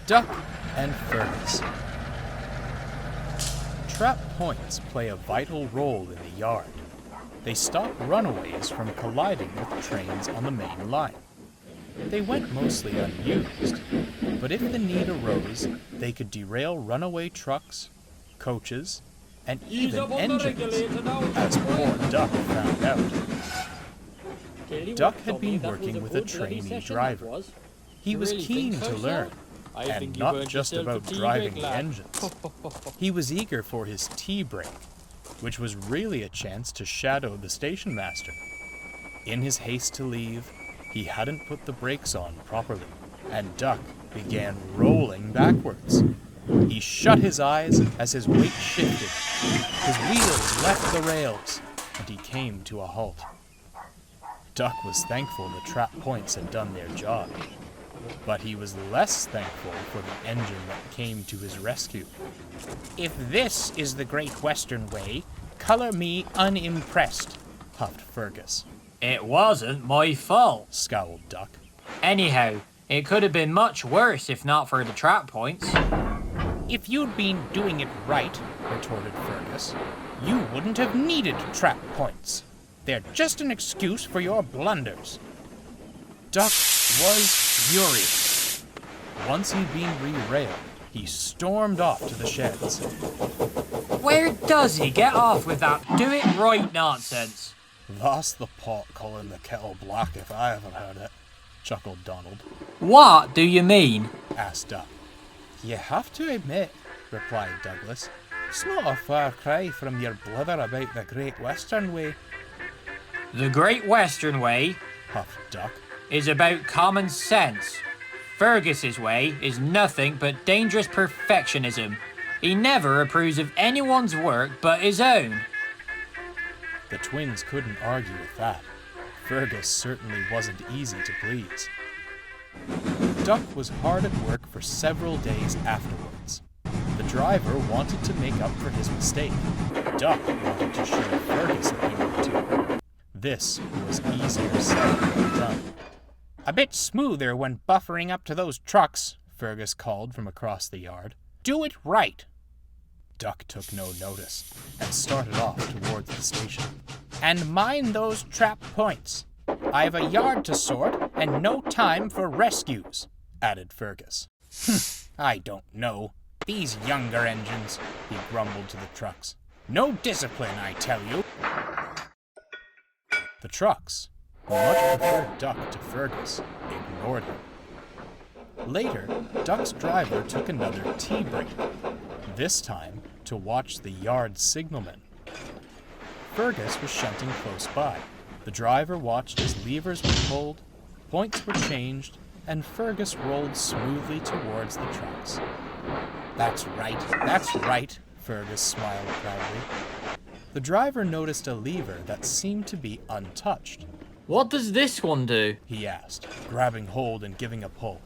Duck and Fergus. Trap points play a vital role in the yard. They stop runaways from colliding with trains on the main line. They went mostly unused, but if the need arose, they could derail runaway trucks, coaches, and even engines, as poor Duck found out. Duck had been working with a trainee driver. He was keen to learn, and not just about driving the engines. He was eager for his tea break, which was really a chance to shadow the station master. In his haste to leave, he hadn't put the brakes on properly, and Duck began rolling backwards. He shut his eyes as his weight shifted. His wheels left the rails, and he came to a halt. Duck was thankful the trap points had done their job, but he was less thankful for the engine that came to his rescue. "If this is the Great Western Way, color me unimpressed," huffed Fergus. "It wasn't my fault," scowled Duck. "Anyhow, it could have been much worse if not for the trap points." "If you'd been doing it right," retorted Fergus, "you wouldn't have needed trap points. They're just an excuse for your blunders." Duck was furious. Once he'd been re-railed, he stormed off to the sheds. Where does he get off with that do-it-right nonsense? "That's the pot calling the kettle black if I ever heard it," chuckled Donald. "What do you mean?" asked Duck. "You have to admit," replied Douglas, "it's not a far cry from your blather about the Great Western Way." "The Great Western Way," huffed Duck, "is about common sense. Fergus's way is nothing but dangerous perfectionism. He never approves of anyone's work but his own." The twins couldn't argue with that. Fergus certainly wasn't easy to please. Duck was hard at work for several days afterwards. The driver wanted to make up for his mistake. Duck wanted to show Fergus a thing or two. This was easier said than done. "A bit smoother when buffering up to those trucks," Fergus called from across the yard. "Do it right." Duck took no notice and started off towards the station. "And mind those trap points. I've a yard to sort and no time for rescues," added Fergus. "I don't know. These younger engines," he grumbled to the trucks. "No discipline, I tell you." The trucks, who much preferred Duck to Fergus, ignored him. Later, Duck's driver took another tea break, this time to watch the yard signalman. Fergus was shunting close by. The driver watched as levers were pulled, points were changed, and Fergus rolled smoothly towards the trucks. That's right, Fergus smiled proudly. The driver noticed a lever that seemed to be untouched. "What does this one do?" he asked, grabbing hold and giving a pull.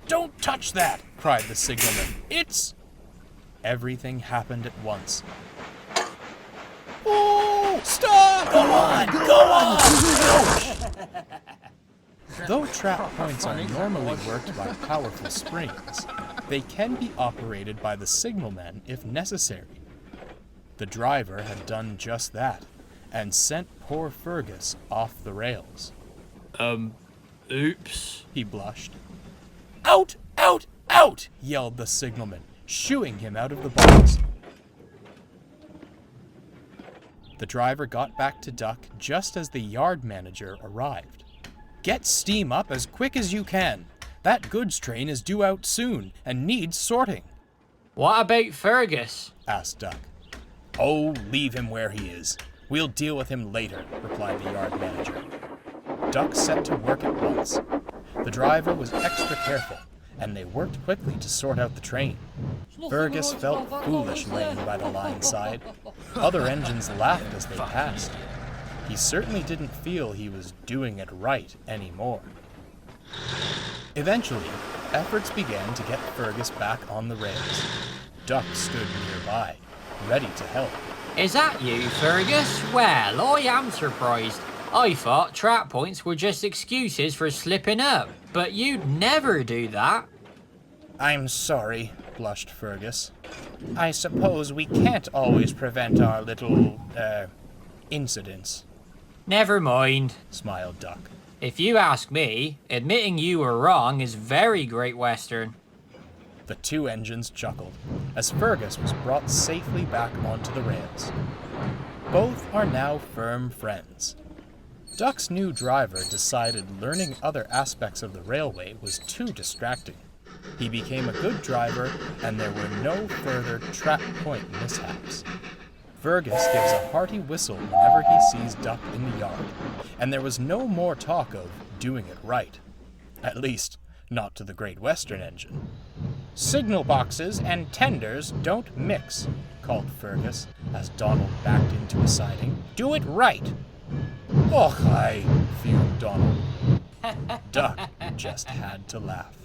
"Don't touch that!" cried the signalman. "It's..." Everything happened at once. "Oh, stop! Go on! Though trap points are normally worked by powerful springs, they can be operated by the signalman if necessary. The driver had done just that, and sent poor Fergus off the rails. Oops," he blushed. "Out! Out! Out!" yelled the signalman, shooing him out of the box. The driver got back to Duck just as the yard manager arrived. "Get steam up as quick as you can. That goods train is due out soon and needs sorting." "What about Fergus?" asked Duck. "Oh, leave him where he is. We'll deal with him later," replied the yard manager. Duck set to work at once. The driver was extra careful, and they worked quickly to sort out the train. Fergus felt foolish laying by the line side. Other engines laughed as they passed. He certainly didn't feel he was doing it right anymore. Eventually, efforts began to get Fergus back on the rails. Duck stood nearby, ready to help. "Is that you, Fergus? Well, I am surprised. I thought trap points were just excuses for slipping up, but you'd never do that." I'm sorry, blushed Fergus. I suppose we can't always prevent our little, incidents. Never mind, smiled Duck. If you ask me, admitting you were wrong is very Great Western. The two engines chuckled as Fergus was brought safely back onto the rails. Both are now firm friends. Duck's new driver decided learning other aspects of the railway was too distracting. He became a good driver, and there were no further trap point mishaps. Fergus gives a hearty whistle whenever he sees Duck in the yard, and there was no more talk of doing it right. At least, not to the Great Western engine. Signal boxes and tenders don't mix, called Fergus as Donald backed into a siding. Do it right. Och, aye, fumed Donald. Duck just had to laugh.